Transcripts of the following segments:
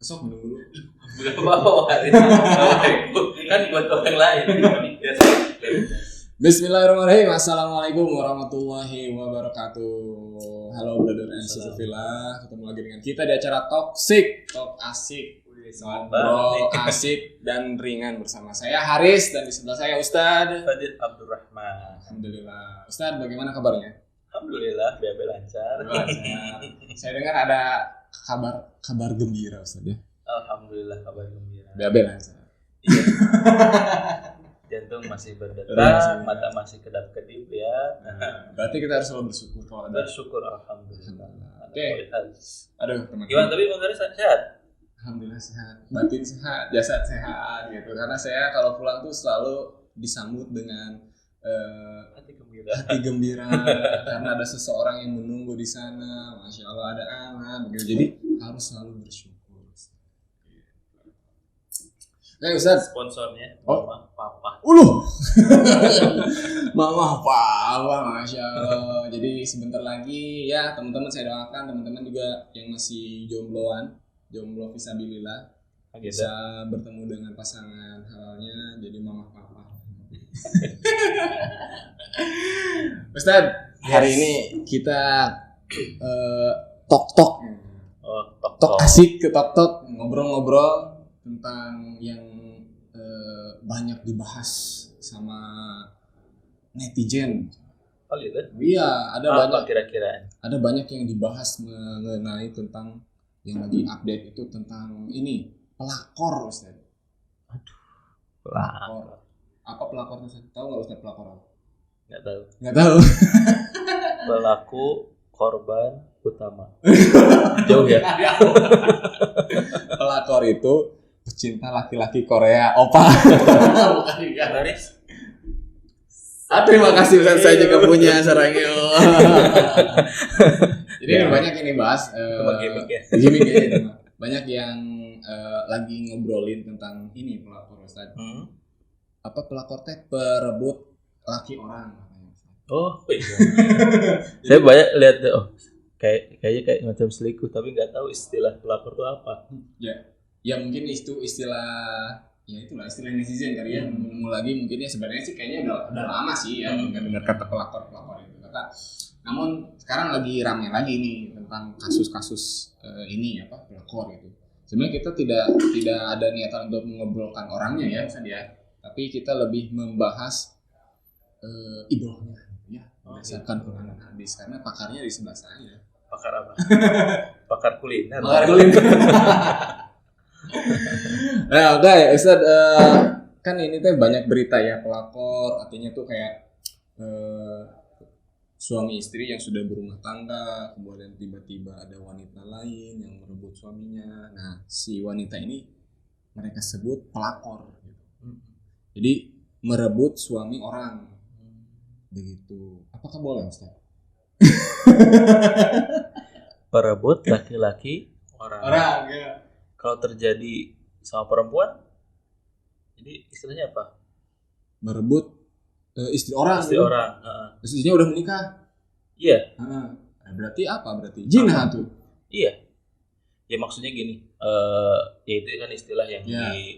Besok minum dulu. Gak apa-apa hari kan buat orang lain. Bismillahirrahmanirrahim. Assalamualaikum warahmatullahi wabarakatuh. Halo brother and sister Villa. Ketemu lagi dengan kita di acara Talk Asik. Ngobrol asik dan ringan bersama saya Haris dan di sebelah saya Ustadz Fadil Abdurrahman. Alhamdulillah. Ustadz, bagaimana kabarnya? Alhamdulillah, BAB lancar. Saya dengar ada kabar gembira Ustadz ya. Alhamdulillah kabar gembira. BAB lancar. Iya. Jantung masih berdetak, mata masih kedap-kedip ya. Berarti kita harus selalu bersyukur kalau ada. Bersyukur alhamdulillah. Oke. Aduh, teman-teman. Gimana tapi Bang Haris sehat? Alhamdulillah sehat, batin sehat, jasad sehat gitu. Karena saya kalau pulang tuh selalu disambut dengan Hati gembira. karena ada seseorang yang menunggu di sana. Masya Allah ada anak begitu. Jadi harus selalu bersyukur. Oke Ustaz. Sponsornya Oh. Mama Papa. Mama Papa, Masya Allah. Jadi sebentar lagi ya teman-teman saya doakan teman-teman juga yang masih jomblo fisabilillah bisa bertemu dengan pasangan halalnya jadi mama papa. Ustaz, hari ini kita tok asik ke tok ngobrol-ngobrol tentang yang banyak dibahas sama netizen. Oh gitu? Iya, ada Apa banyak kira-kira? ada banyak yang dibahas mengenai tentang yang lagi update itu tentang ini pelakor Ustaz. Pelakor. Apa pelakor Ustaz? Tahu nggak Ustaz pelakor apa? Nggak tahu. Tahu. Pelaku korban utama. Jauh ya. Pelakor itu pecinta laki-laki Korea. Opa. Haris. Terima kasih Ustaz, saya juga punya sarangnya. Jadi banyak yang dibahas. Gimmick ya. Banyak yang lagi ngobrolin tentang ini pelakor Ustaz. Apa pelakor teh perebut laki orang. Oh iya. Saya banyak lihat kayaknya kayak macam selingkuh tapi nggak tahu istilah pelakor itu apa. Ya mungkin itu istilah netizen kali ya. Nemu lagi mungkin ya sebenarnya sih kayaknya udah lama sih ya dengar kata pelakor itu namun sekarang lagi rame lagi nih tentang kasus-kasus ini apa pelakor gitu. Sebenarnya kita tidak ada niatan untuk mengobrolkan orangnya ya Ustaz ya, tapi kita lebih membahas ibrohnya ya berdasarkan Quran dan hadis karena pakarnya di sebelah saya. Pakar apa? Pakar kuliner. Nah, oke, Ustaz, kan ini tuh banyak berita ya pelakor, artinya tuh kayak suami istri yang sudah berumah tangga, kemudian tiba-tiba ada wanita lain yang merebut suaminya. Nah, si wanita ini mereka sebut pelakor, gitu. Jadi merebut suami orang, begitu. Apakah boleh, Ustaz? Perebut laki-laki orang Ya. Kalau terjadi sama perempuan, jadi istilahnya apa? Merebut istri orang. Istrinya udah menikah. Iya. Berarti apa? Berarti jinah tuh. Iya. Ya maksudnya gini, ya itu kan istilah yang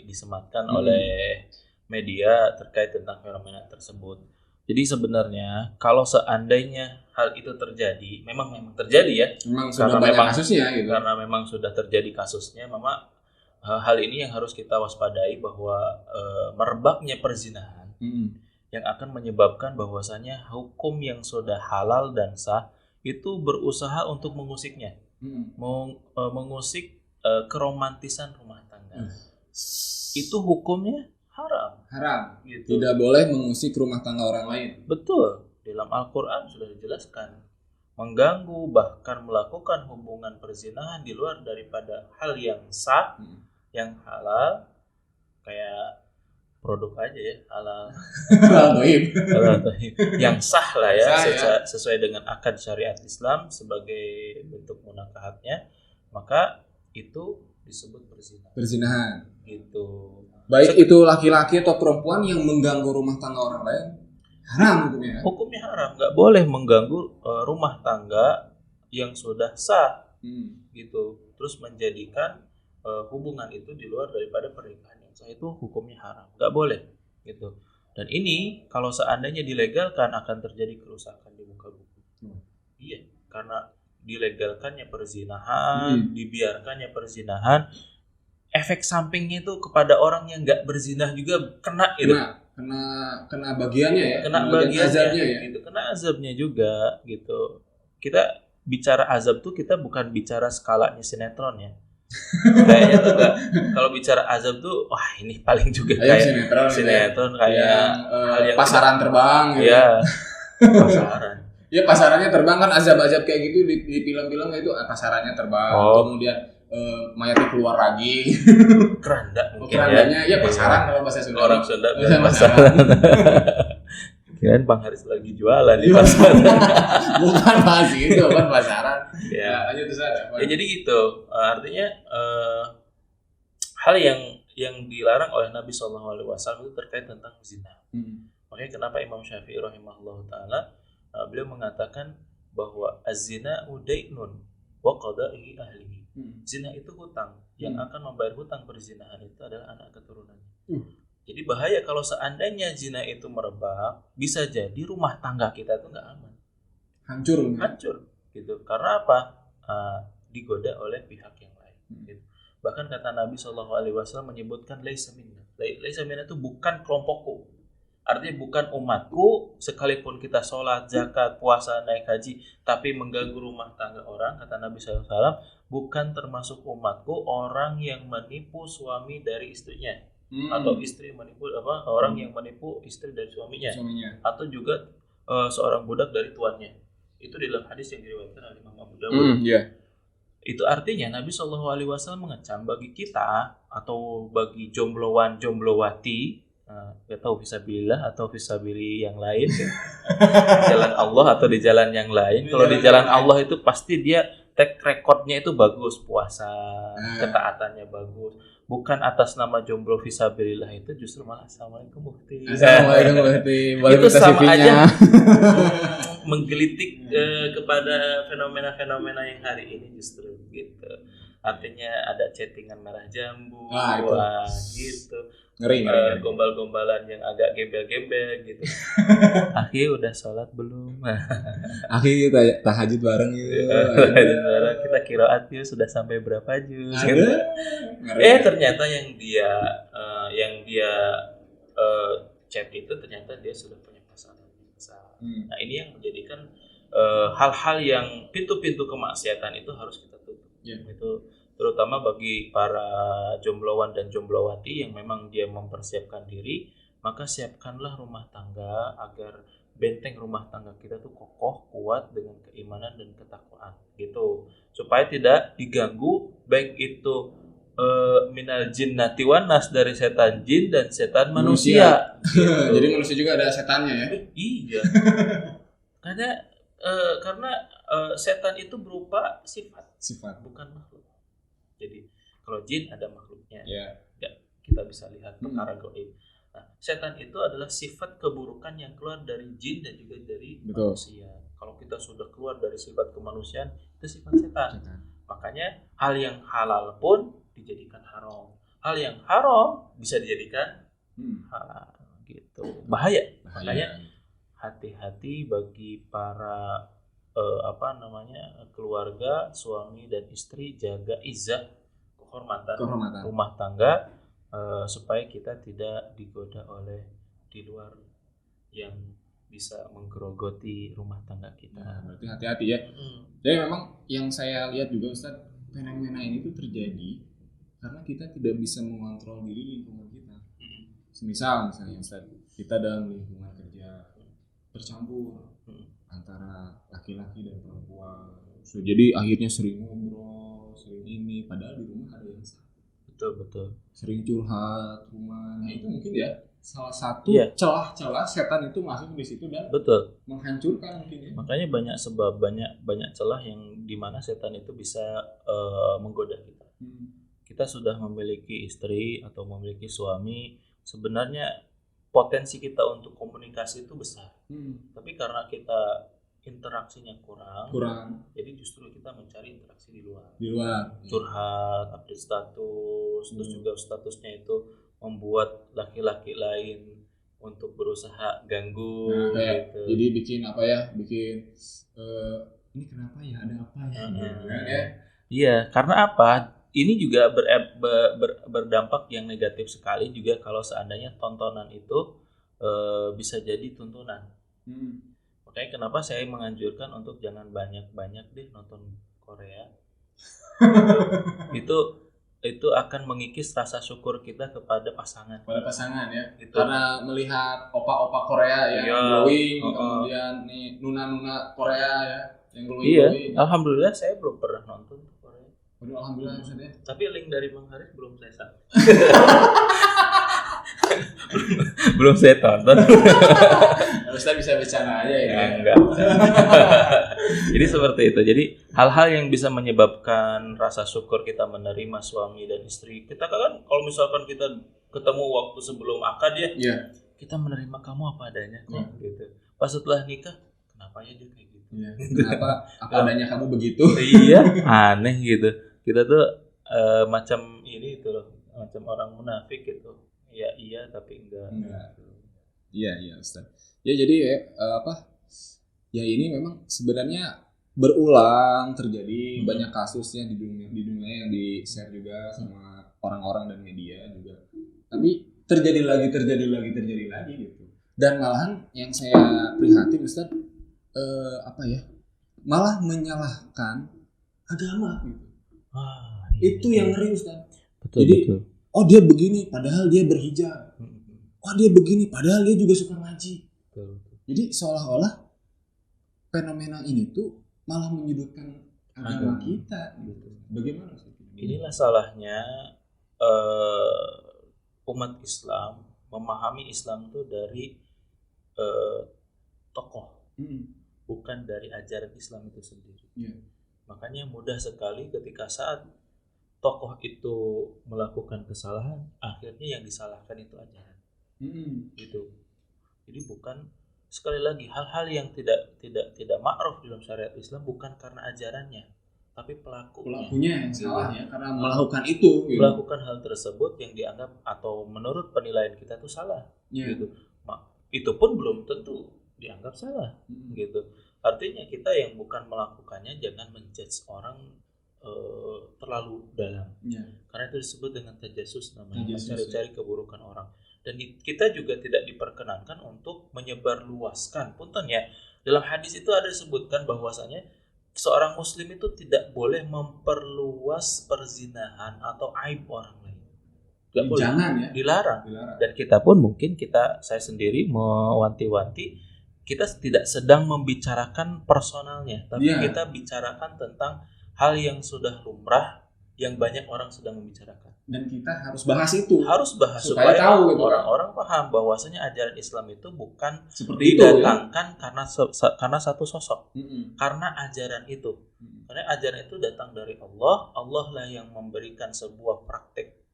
disematkan oleh media terkait tentang fenomena tersebut. Jadi sebenarnya kalau seandainya hal itu terjadi, memang terjadi ya. Sudah banyak kasusnya gitu. Karena memang sudah terjadi kasusnya, hal ini yang harus kita waspadai bahwa merebaknya perzinahan yang akan menyebabkan bahwasanya hukum yang sudah halal dan sah itu berusaha untuk mengusiknya, mengusik keromantisan rumah tangga. Itu hukumnya haram gitu. Tidak boleh mengusik rumah tangga orang lain. Betul, dalam Al-Quran sudah dijelaskan mengganggu bahkan melakukan hubungan perzinahan di luar daripada hal yang sah, yang halal, kayak produk aja ya, halal yang sah lah ya, sesuai dengan akad syariat Islam sebagai bentuk munakahatnya, maka itu disebut perzinahan gitu. Baik itu laki-laki atau perempuan yang mengganggu rumah tangga orang lain, haram hukumnya. Hukumnya haram, nggak boleh mengganggu rumah tangga yang sudah sah gitu. Terus menjadikan hubungan itu di luar daripada pernikahan yang sah itu hukumnya haram, nggak boleh gitu. Dan ini kalau seandainya dilegalkan akan terjadi kerusakan di muka bumi. Iya, karena dilegalkannya perzinahan, dibiarkannya perzinahan, efek sampingnya itu kepada orang yang nggak berzinah juga kena gitu. Kena bagiannya ya, kena bagiannya azabnya ya. Gitu, kena azabnya juga gitu. Kita bicara azab tuh kita bukan bicara skalanya sinetron ya. Kayaknya tuh enggak, kalau bicara azab tuh wah ini paling juga kayak sinetron kayak hal yang pasaran terbang gitu. Ya. Pasaran. Ya pasarannya terbang kan, azab-azab kayak gitu di film-film itu pasarannya terbang, kemudian mayatnya keluar lagi. Keranda mungkin kerandanya ya pasaran kalau bahasa Sunda. Orang Sunda pasaran. Kirain Bang Haris lagi jualan di pasaran. Bukan bahas itu, kan pasaran. Ya, aja tuh saya. Ya jadi gitu. Artinya hal yang dilarang oleh Nabi SAW itu terkait tentang zina. Makanya kenapa Imam Syafi'i rahimahullah taala beliau mengatakan bahwa az-zina udainun wa qada'i ahlihi. Zina itu hutang, yang akan membayar hutang perzinahan itu adalah anak keturunannya. Jadi bahaya kalau seandainya zina itu merebak, bisa jadi rumah tangga kita itu nggak aman, hancur gitu. Karena apa? Digoda oleh pihak yang lain. Gitu. Bahkan kata Nabi SAW menyebutkan laisa minna. Laisa minna itu bukan kelompokku. Artinya bukan umatku, sekalipun kita sholat, zakat, puasa, naik haji, tapi mengganggu rumah tangga orang, kata Nabi SAW, bukan termasuk umatku orang yang menipu suami dari istrinya. Atau istri menipu orang yang menipu istri dari suaminya. Atau juga seorang budak dari tuannya. Itu dalam hadis yang diriwayatkan oleh Imam Abu Dawud. Itu artinya Nabi SAW mengecam bagi kita atau bagi jomblowan jomblowati, gak tahu fisabilillah atau fisabili yang lain di jalan Allah atau di jalan yang lain. Kalau di jalan Allah itu pasti dia track recordnya itu bagus, puasa, ketaatannya bagus. Bukan atas nama jomblo fisabilillah itu justru malah assalamualaikum mufti. Assalamualaikum mufti. Itu sama aja menggelitik kepada fenomena-fenomena yang hari ini justru gitu. Artinya ada chattingan merah jambu, wah gitu. Ngeri. Gombal-gombalan yang agak gembel-gembel gitu. Akhi udah sholat belum? Akhi tahajud bareng yuk. Tahajud bareng, kita qiraat yuk, sudah sampai berapa juz? Gitu. Ternyata yang dia chat itu ternyata dia sudah punya pasangan. Nah ini yang menjadikan hal-hal yang pintu-pintu kemaksiatan itu harus kita tutup. Itu terutama bagi para jomblowan dan jomblowati yang memang dia mempersiapkan diri, maka siapkanlah rumah tangga agar benteng rumah tangga kita tuh kokoh, kuat dengan keimanan dan ketakwaan gitu, supaya tidak diganggu baik itu minal jinnati wan nas, dari setan jin dan setan manusia. Gitu. Jadi manusia juga ada setannya ya? Iya. Karena setan itu berupa sifat, bukan makhluk. Jadi kalau jin ada makhluknya, kita bisa lihat perkara gaib. Nah, setan itu adalah sifat keburukan yang keluar dari jin dan juga dari manusia. Kalau kita sudah keluar dari sifat kemanusiaan, itu sifat setan. Makanya hal yang halal pun dijadikan haram. Hal yang haram bisa dijadikan halal. Gitu. Bahaya. Makanya hati-hati bagi para keluarga, suami dan istri, jaga izzah, kehormatan rumah tangga, supaya kita tidak digoda oleh di luar yang bisa menggerogoti rumah tangga kita. Berarti hati-hati ya. Jadi memang yang saya lihat juga Ustaz, fenomena ini tuh terjadi karena kita tidak bisa mengontrol diri lingkungan kita. Misalnya Ustaz, kita dalam lingkungan kerja bercampur antara laki-laki dan perempuan. Jadi akhirnya sering ngobrol, sering ini, padahal di rumah ada yang salah. Betul. Sering curhat rumah. Nah, itu mungkin ya salah satu celah-celah setan itu masuk di situ dan menghancurkan mungkin ya. Makanya banyak sebab, banyak celah yang dimana setan itu bisa menggoda kita. Kita sudah memiliki istri atau memiliki suami, sebenarnya potensi kita untuk komunikasi itu besar. Tapi karena kita interaksinya kurang. Jadi justru kita mencari interaksi di luar. Curhat, update status, terus juga statusnya itu membuat laki-laki lain untuk berusaha ganggu gitu. Jadi bikin ini kenapa ya, ada apa ya gitu kan ya. Iya, karena apa? Ini juga berdampak yang negatif sekali juga kalau seandainya tontonan itu bisa jadi tuntunan. Makanya kenapa saya menganjurkan untuk jangan banyak-banyak deh nonton Korea. itu akan mengikis rasa syukur kita kepada pasangan. Ya. Gitu. Karena melihat opa-opa Korea yang glowing, kemudian nih nuna-nuna Korea ya yang glowing. Iya, alhamdulillah saya belum pernah nonton Korea. Alhamdulillah maksudnya. Tapi link dari Bang Haris belum saya subscribe. Belum saya tonton. Harusnya bisa bercanda aja ya. Enggak. Jadi seperti itu. Jadi hal-hal yang bisa menyebabkan rasa syukur kita menerima suami dan istri. Kita kan kalau misalkan kita ketemu waktu sebelum akad ya, kita menerima kamu apa adanya kok gitu. Pas setelah nikah, kenapa ya dia kayak gitu? Kenapa apa adanya kamu begitu? Iya, aneh gitu. Kita tuh macam ini itu loh, macam orang munafik gitu. Iya tapi enggak. Iya Ustaz. Ya jadi ya ini memang sebenarnya berulang terjadi banyak kasusnya di dunia yang di-share juga sama orang-orang dan media juga. Tapi terjadi lagi gitu. Dan malahan yang saya prihatin Ustaz malah menyalahkan agama gitu. Itu yang ngeri Ustaz. Betul. Oh dia begini padahal dia berhijab. Oh dia begini padahal dia juga suka ngaji. Betul. Jadi seolah-olah fenomena ini tuh malah menyudutkan agama kita gitu. Bagaimana Ustaz? Inilah salahnya umat Islam memahami Islam itu dari tokoh, bukan dari ajaran Islam itu sendiri. Makanya mudah sekali ketika saat tokoh itu melakukan kesalahan, akhirnya yang disalahkan itu ajaran. Gitu. Jadi bukan, sekali lagi, hal-hal yang tidak ma'ruf dalam syariat Islam bukan karena ajarannya, tapi pelakunya yang salah ya, karena melakukan itu gitu. Melakukan hal tersebut yang dianggap atau menurut penilaian kita itu salah gitu. Itu pun belum tentu dianggap salah gitu. Artinya kita yang bukan melakukannya jangan menjudge orang terlalu dalam. Karena itu disebut dengan tajassus namanya, mencari-cari keburukan orang. Dan kita juga tidak diperkenankan untuk menyebarluaskan. Punten ya, dalam hadis itu ada disebutkan bahwasanya seorang muslim itu tidak boleh memperluas perzinahan atau aib orang lain. Tidak boleh. Jangan ya. Dilarang. Dan kita pun mungkin saya sendiri mewanti-wanti, kita tidak sedang membicarakan personalnya, tapi kita bicarakan tentang hal yang sudah lumrah, yang banyak orang sedang membicarakan. Dan kita harus bahas itu. Supaya tahu gitu, orang paham bahwasanya ajaran Islam itu bukan didatangkan karena satu sosok. Karena ajaran itu. Karena ajaran itu datang dari Allah. Allah lah yang memberikan sebuah praktek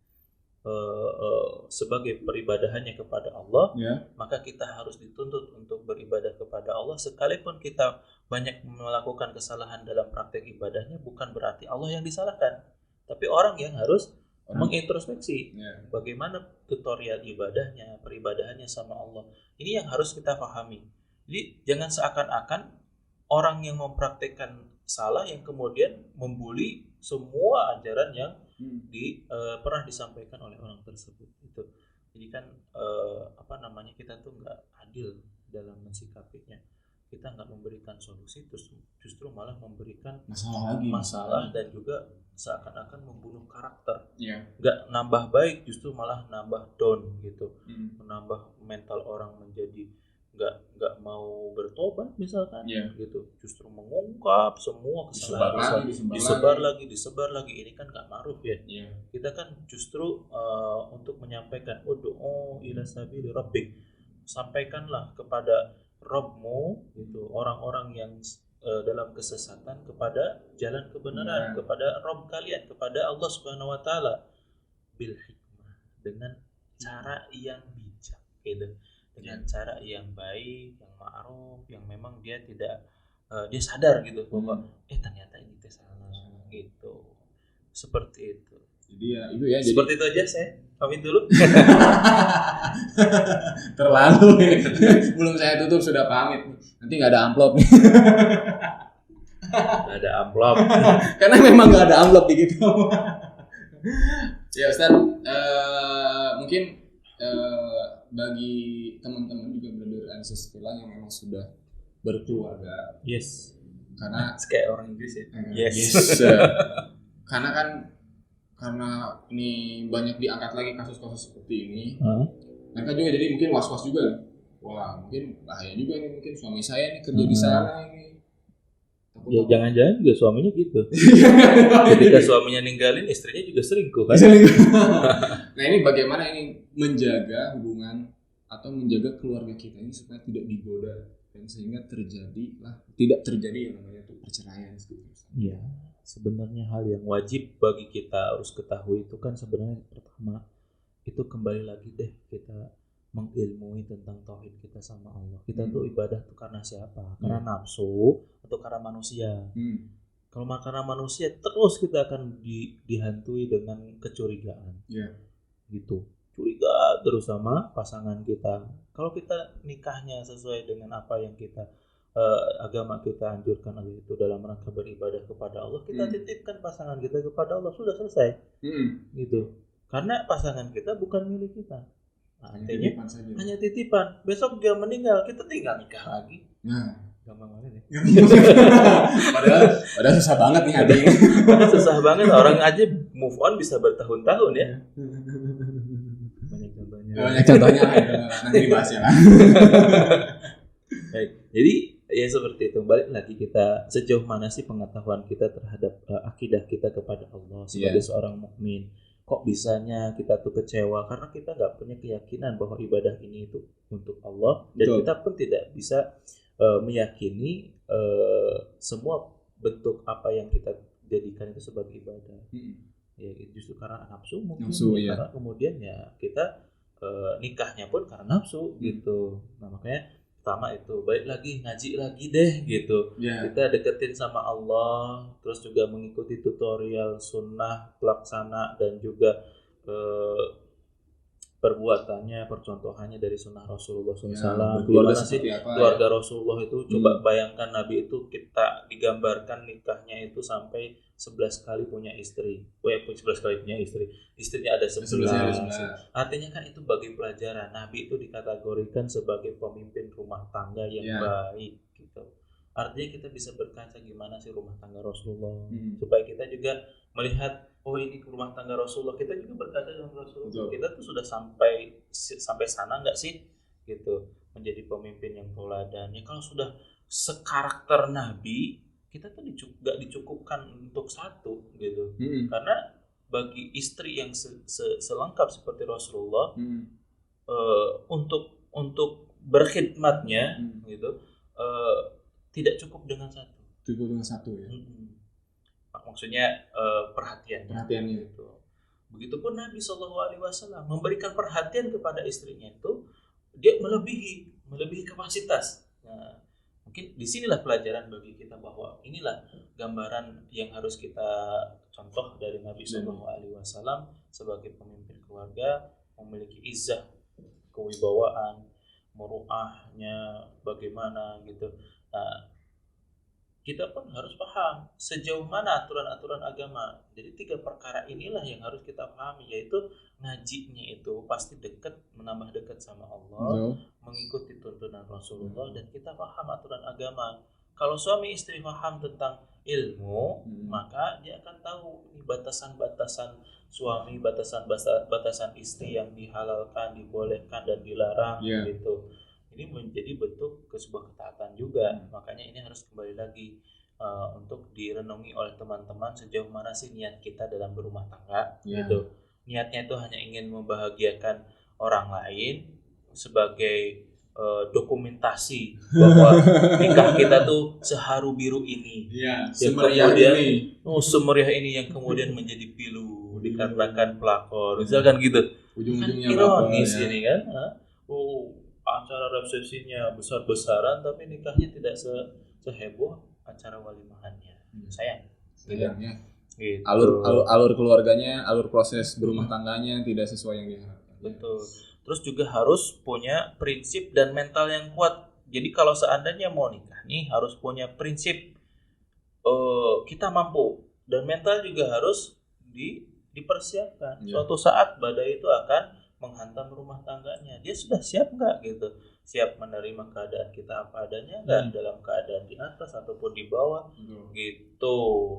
sebagai peribadahannya kepada Allah. Maka kita harus dituntut untuk beribadah kepada Allah. Sekalipun kita banyak melakukan kesalahan dalam praktek ibadahnya, bukan berarti Allah yang disalahkan, tapi orang yang harus mengintrospeksi bagaimana tutorial ibadahnya, peribadahannya sama Allah. Ini yang harus kita pahami. Jadi jangan seakan-akan orang yang mempraktekkan salah yang kemudian membuli semua ajaran yang pernah disampaikan oleh orang tersebut. Itu. Jadi kan kita tuh nggak adil dalam mensikapinya. Kita nggak memberikan solusi, terus justru malah memberikan masalah dan juga seakan-akan membunuh karakter. Nggak nambah baik, justru malah nambah down gitu. Menambah mental orang menjadi nggak mau bertobat misalkan gitu. Justru mengungkap semua kesalahan, disebar lagi. Ini kan nggak ma'ruf ya. Kita kan justru untuk menyampaikan ud'u ila sabili rabbik, sampaikanlah kepada Rabbmu gitu, orang-orang yang dalam kesesatan kepada jalan kebenaran, kepada Rabb kalian, kepada Allah Subhanahu wa taala, bil hikmah, dengan cara yang bijak gitu, dengan cara yang baik, yang ma'ruf, yang memang dia tidak dia sadar gitu bahwa ternyata ini teh salah gitu. Seperti itu. Jadi ya itu ya. Seperti itu aja, saya pamit dulu. Terlalu belum saya tutup sudah pamit. Nanti nggak ada amplop nih. Nggak ada amplop. Karena memang nggak ada amplop di gitu. Ya Ustaz, mungkin bagi teman-teman juga brother and sister yang memang sudah berkeluarga. Yes. Karena kayak orang Inggris ya. Yes. Karena ini banyak diangkat lagi kasus-kasus seperti ini. Mereka juga jadi mungkin was-was juga nih. Wah, mungkin bahaya juga nih, mungkin suami saya nih kerja di sana ini. Ya jangan-jangan juga suaminya gitu. Ketika suaminya ninggalin, istrinya juga selingkuh kan. Nah ini bagaimana ini menjaga hubungan atau menjaga keluarga kita ini supaya tidak digoda dan sehingga tidak terjadi yang namanya itu perceraian. Iya. Sebenarnya hal yang wajib bagi kita harus ketahui itu kan sebenarnya pertama itu kembali lagi deh kita mengilmui tentang tauhid kita sama Allah. Kita tuh ibadah tuh karena siapa? Karena nafsu atau karena manusia? Kalau karena manusia terus kita akan dihantui dengan kecurigaan. Gitu. Curiga terus sama pasangan kita. Kalau kita nikahnya sesuai dengan apa yang kita agama kita anjurkan itu dalam rangka beribadah kepada Allah, kita titipkan pasangan kita kepada Allah, sudah selesai. Gitu. Karena pasangan kita bukan milik kita. Nah, artinya hanya titipan. Besok dia meninggal, kita tinggal nikah lagi. Gampang banget ya. Padahal susah banget nih hati. Padahal susah banget, orang aja move on bisa bertahun-tahun ya. Banyak contohnya. Nanti dibahasnya lah. Baik. Jadi ya seperti itu. Balik lagi kita sejauh mana sih pengetahuan kita terhadap akidah kita kepada Allah sebagai seorang mukmin. Kok bisanya kita tuh kecewa karena kita nggak punya keyakinan bahwa ibadah ini itu untuk Allah dan kita pun tidak bisa meyakini semua bentuk apa yang kita jadikan itu sebagai ibadah. Ya justru karena nafsu mungkin karena kemudian ya kita nikahnya pun karena nafsu gitu. Nah makanya pertama itu baik lagi ngaji lagi deh gitu. Kita deketin sama Allah, terus juga mengikuti tutorial sunnah pelaksana dan juga perbuatannya, percontohannya dari sunnah Rasulullah SAW. Keluarga Rasulullah itu coba bayangkan Nabi itu kita digambarkan nikahnya itu sampai 11 kali punya istri. 11 kali punya istri. Istrinya ada 11. Artinya kan itu bagi pelajaran. Nabi itu dikategorikan sebagai pemimpin rumah tangga yang baik gitu. Artinya kita bisa berkaca gimana sih rumah tangga Rasulullah. Supaya kita juga melihat ini rumah tangga Rasulullah, kita juga berkaca dengan Rasulullah. Kita tuh sudah sampai sana nggak sih gitu, menjadi pemimpin yang teladan. Ya kalau sudah sekarakter Nabi, kita tuh nggak dicukupkan untuk satu gitu. Karena bagi istri yang selengkap seperti Rasulullah, untuk berkhidmatnya gitu, tidak cukup dengan satu. Ya. Maksudnya perhatiannya itu. Begitupun Nabi SAW memberikan perhatian kepada istrinya itu dia melebihi kapasitas. Nah, mungkin disinilah pelajaran bagi kita bahwa inilah gambaran yang harus kita contoh dari Nabi SAW sebagai pemimpin keluarga, memiliki izzah, kewibawaan, muruahnya bagaimana gitu. Nah, kita pun harus paham sejauh mana aturan-aturan agama. Jadi 3 perkara inilah yang harus kita pahami, yaitu ngajinya itu pasti menambah dekat sama Allah, mengikuti tuntunan Rasulullah, dan kita paham aturan agama. Kalau suami istri paham tentang ilmu, maka dia akan tahu batasan-batasan suami, batasan istri yang dihalalkan, dibolehkan, dan dilarang gitu. Ini menjadi bentuk sebuah ketaatan juga. Makanya ini harus kembali lagi untuk direnungi oleh teman-teman sejauh mana sih niat kita dalam berumah tangga gitu. Niatnya itu hanya ingin membahagiakan orang lain sebagai dokumentasi bahwa nikah kita tuh seharu biru ini, semeriah ini yang kemudian menjadi pilu dikarenakan pelakor, misalkan gitu. Ujung-ujungnya ironis ini kan. Acara resepsinya besar-besaran tapi nikahnya tidak seheboh acara walimahannya. Sayang. Sayangnya Gitu. alur keluarganya, alur proses berumah tangganya tidak sesuai yang diharapkan. Betul. Terus juga harus punya prinsip dan mental yang kuat. Jadi kalau seandainya mau nikah nih harus punya prinsip kita mampu, dan mental juga harus dipersiapkan. Suatu saat badai itu akan menghantam rumah tangganya. Dia sudah siap nggak gitu? Siap menerima keadaan kita apa adanya nggak, dalam keadaan di atas ataupun di bawah gitu.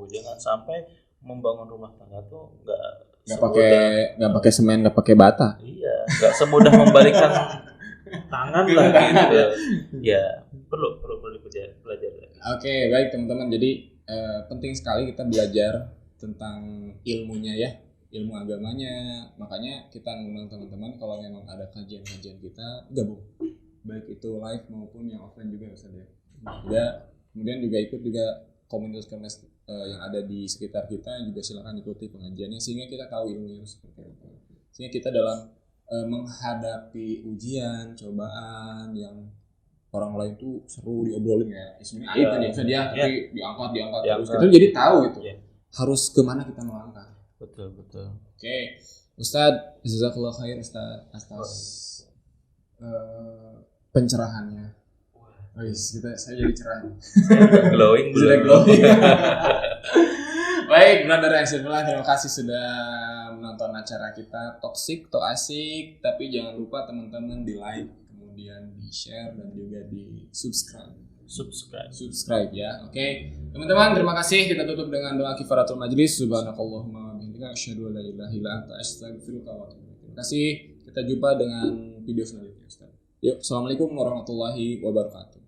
Jangan sampai membangun rumah tangga tuh nggak pakai semen, nggak pakai bata. Iya, nggak semudah membalikkan tangan lah gitu. Ya perlu dipelajari. Oke, baik teman-teman. Jadi penting sekali kita belajar tentang ilmunya ya, ilmu agamanya. Makanya kita ngundang teman-teman kalau memang ada kajian-kajian kita gabung, baik itu live maupun yang offline juga bisa deh. Ya, kemudian juga ikut juga komunitas yang ada di sekitar kita juga silakan ikuti pengajiannya sehingga kita tahu ilmunya seperti apa. Sehingga kita dalam menghadapi ujian, cobaan yang orang lain tuh seru diobrolin ya. Sebenarnya aib kan ya, tapi diangkat terus. Kita jadi tahu gitu. Harus kemana kita melangkah. Betul. Oke. Ustadz, jazakallah khair Ustadz atas pencerahannya. Saya jadi cerah. Glowing. Baik, brother and sister, terima kasih sudah menonton acara kita Toksik to Asik. Tapi jangan lupa teman-teman di like, kemudian di share dan juga di subscribe ya. Oke. Teman-teman, terima kasih. Kita tutup dengan doa kifaratul majlis. Subhanakallahumma wa bihamdika asyhadu an la ilaha illa anta astaghfiruka wa atubu ilaik. Terima kasih. Kita jumpa dengan video selanjutnya, Ustaz. Yuk, assalamualaikum warahmatullahi wabarakatuh.